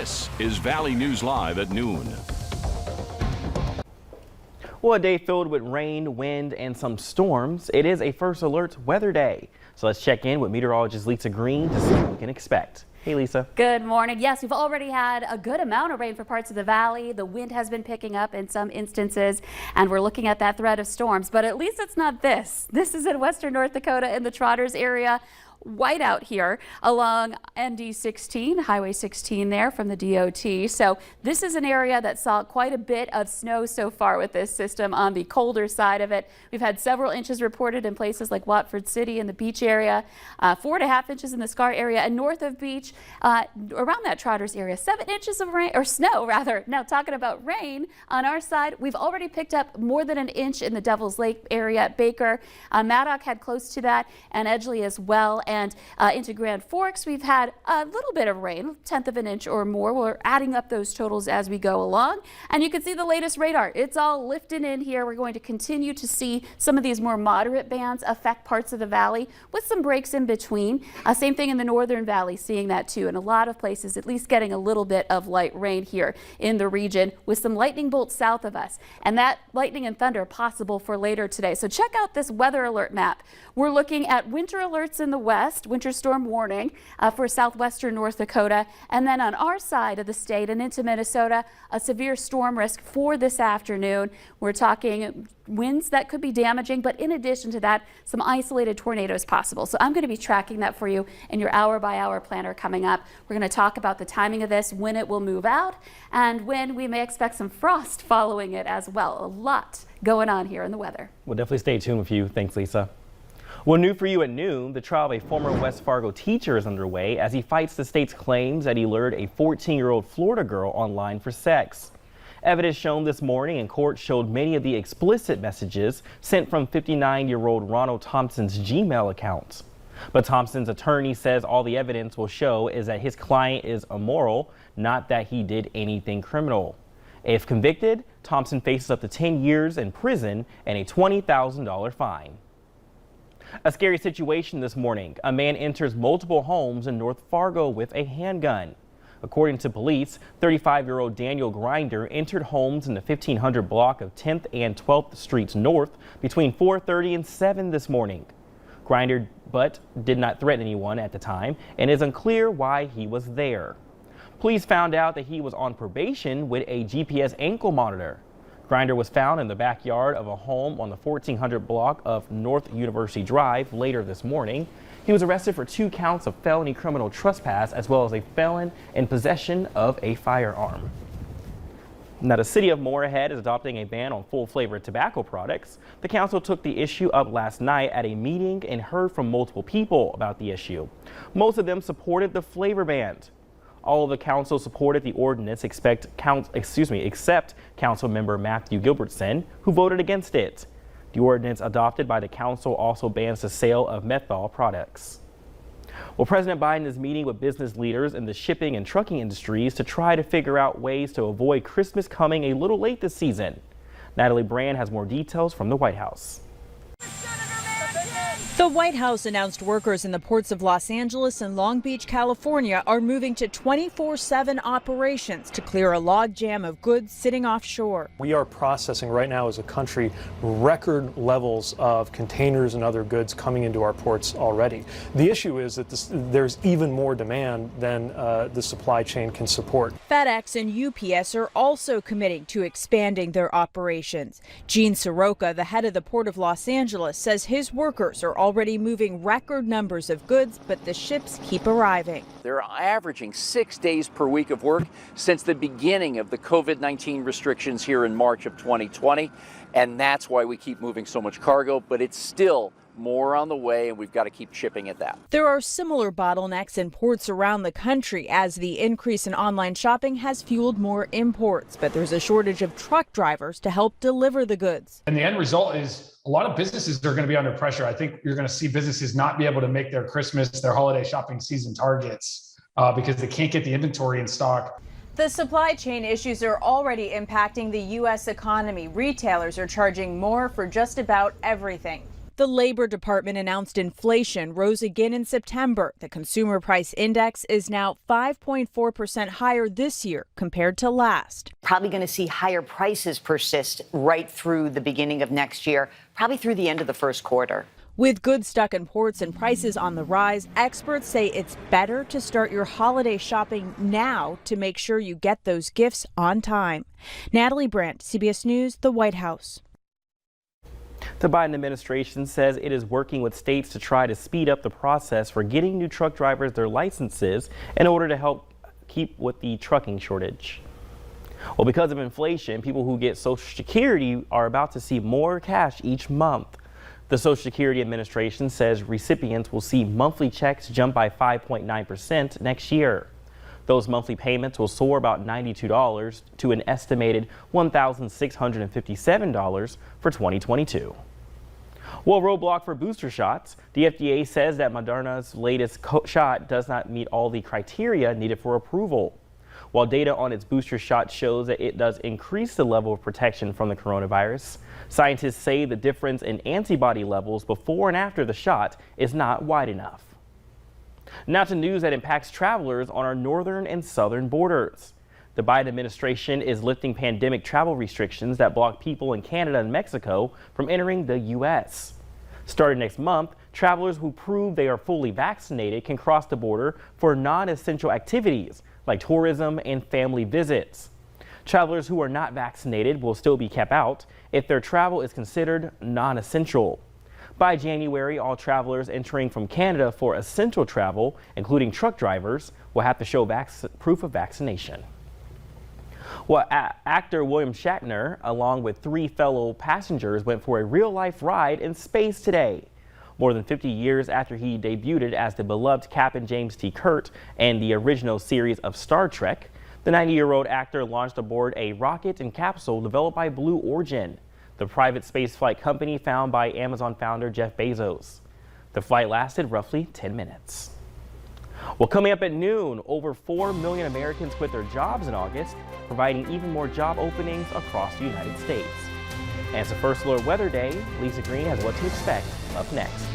This is Valley News Live at noon. Well, a day filled with rain, wind, and some storms. It is a first alert weather day. So let's check in with meteorologist Lisa Green to see what we can expect. Hey, Lisa. Good morning. Yes, we've already had a good amount of rain for parts of the valley. The wind has been picking up in some instances, and we're looking at that threat of storms. But at least it's not this. This is in western North Dakota in the Trotters area. White out here along ND 16, Highway 16 there from the DOT. So this is an area that saw quite a bit of snow so far with this system on the colder side of it. We've had several inches reported in places like Watford City in the Beach area, 4.5 inches in the Scar area, and north of Beach, around that Trotters area, 7 inches of rain, or snow rather. Now talking about rain on our side, we've already picked up more than an inch in the Devil's Lake area at Baker. Maddock had close to that, and Edgeley as well. And into Grand Forks, we've had a little bit of rain, 1/10 of an inch or more. We're adding up those totals as we go along. And you can see the latest radar. It's all lifting in here. We're going to continue to see some of these more moderate bands affect parts of the valley with some breaks in between. Same thing in the northern valley, seeing that too. In a lot of places, at least getting a little bit of light rain here in the region with some lightning bolts south of us. And that lightning and thunder possible for later today. So check out this weather alert map. We're looking at winter alerts in the west, winter storm warning for southwestern North Dakota. And then on our side of the state and into Minnesota, a severe storm risk for this afternoon. We're talking winds that could be damaging, but in addition to that, some isolated tornadoes possible. So I'm going to be tracking that for you in your hour-by-hour planner coming up. We're going to talk about the timing of this, when it will move out, and when we may expect some frost following it as well. A lot going on here in the weather. We'll definitely stay tuned with you. Thanks, Lisa. Well, new for you at noon, the trial of a former West Fargo teacher is underway as he fights the state's claims that he lured a 14-year-old Florida girl online for sex. Evidence shown this morning in court showed many of the explicit messages sent from 59-year-old Ronald Thompson's Gmail account. But Thompson's attorney says all the evidence will show is that his client is immoral, not that he did anything criminal. If convicted, Thompson faces up to 10 years in prison and a $20,000 fine. A scary situation this morning. A man enters multiple homes in North Fargo with a handgun. According to police, 35-year-old Daniel Grinder entered homes in the 1500 block of 10th and 12th Streets North between 4:30 and 7 this morning. Grinder but did not threaten anyone at the time, and it is unclear why he was there. Police found out that he was on probation with a GPS ankle monitor. Grinder was found in the backyard of a home on the 1400 block of North University Drive later this morning. He was arrested for 2 counts of felony criminal trespass as well as a felon in possession of a firearm. Now, the city of Moorhead is adopting a ban on full-flavored tobacco products. The council took the issue up last night at a meeting and heard from multiple people about the issue. Most of them supported the flavor ban. All of the council supported the ordinance except council member Matthew Gilbertson, who voted against it. The ordinance adopted by the council also bans the sale of menthol products. Well, President Biden is meeting with business leaders in the shipping and trucking industries to try to figure out ways to avoid Christmas coming a little late this season. Natalie Brand has more details from the White House. The White House announced workers in the ports of Los Angeles and Long Beach, California are moving to 24/7 operations to clear a logjam of goods sitting offshore. We are processing right now as a country record levels of containers and other goods coming into our ports already. The issue is that there's even more demand than the supply chain can support. FedEx and UPS are also committing to expanding their operations. Gene Soroka, the head of the Port of Los Angeles, says his workers are already moving record numbers of goods, but the ships keep arriving. They're averaging 6 days per week of work since the beginning of the COVID-19 restrictions here in March of 2020. And that's why we keep moving so much cargo, but it's still more on the way, and we've got to keep shipping at that. There are similar bottlenecks in ports around the country as the increase in online shopping has fueled more imports, but there's a shortage of truck drivers to help deliver the goods. And the end result is a lot of businesses are going to be under pressure. I think you're going to see businesses not be able to make their Christmas, their holiday shopping season targets because they can't get the inventory in stock. The supply chain issues are already impacting the U.S. economy. Retailers are charging more for just about everything. The Labor Department announced inflation rose again in September. The Consumer Price Index is now 5.4% higher this year compared to last. Probably going to see higher prices persist right through the beginning of next year, probably through the end of the first quarter. With goods stuck in ports and prices on the rise, experts say it's better to start your holiday shopping now to make sure you get those gifts on time. Natalie Brandt, CBS News, the White House. The Biden administration says it is working with states to try to speed up the process for getting new truck drivers their licenses in order to help keep with the trucking shortage. Well, because of inflation, people who get Social Security are about to see more cash each month. The Social Security Administration says recipients will see monthly checks jump by 5.9% next year. Those monthly payments will soar about $92 to an estimated $1,657 for 2022. Well, roadblock for booster shots. The FDA says that Moderna's latest shot does not meet all the criteria needed for approval. While data on its booster shot shows that it does increase the level of protection from the coronavirus, scientists say the difference in antibody levels before and after the shot is not wide enough. Now to news that impacts travelers on our northern and southern borders. The Biden administration is lifting pandemic travel restrictions that block people in Canada and Mexico from entering the U.S. Starting next month, travelers who prove they are fully vaccinated can cross the border for non-essential activities like tourism and family visits. Travelers who are not vaccinated will still be kept out if their travel is considered non-essential. By January, all travelers entering from Canada for essential travel, including truck drivers, will have to show proof of vaccination. Well, actor William Shatner, along with 3 fellow passengers, went for a real-life ride in space today. More than 50 years after he debuted as the beloved Captain James T. Kirk in the original series of Star Trek, the 90-year-old actor launched aboard a rocket and capsule developed by Blue Origin, the private spaceflight company founded by Amazon founder Jeff Bezos. The flight lasted roughly 10 minutes. Well, coming up at noon, over 4 million Americans quit their jobs in August, providing even more job openings across the United States. And it's the first Alert Weather Day. Lisa Green has what to expect up next.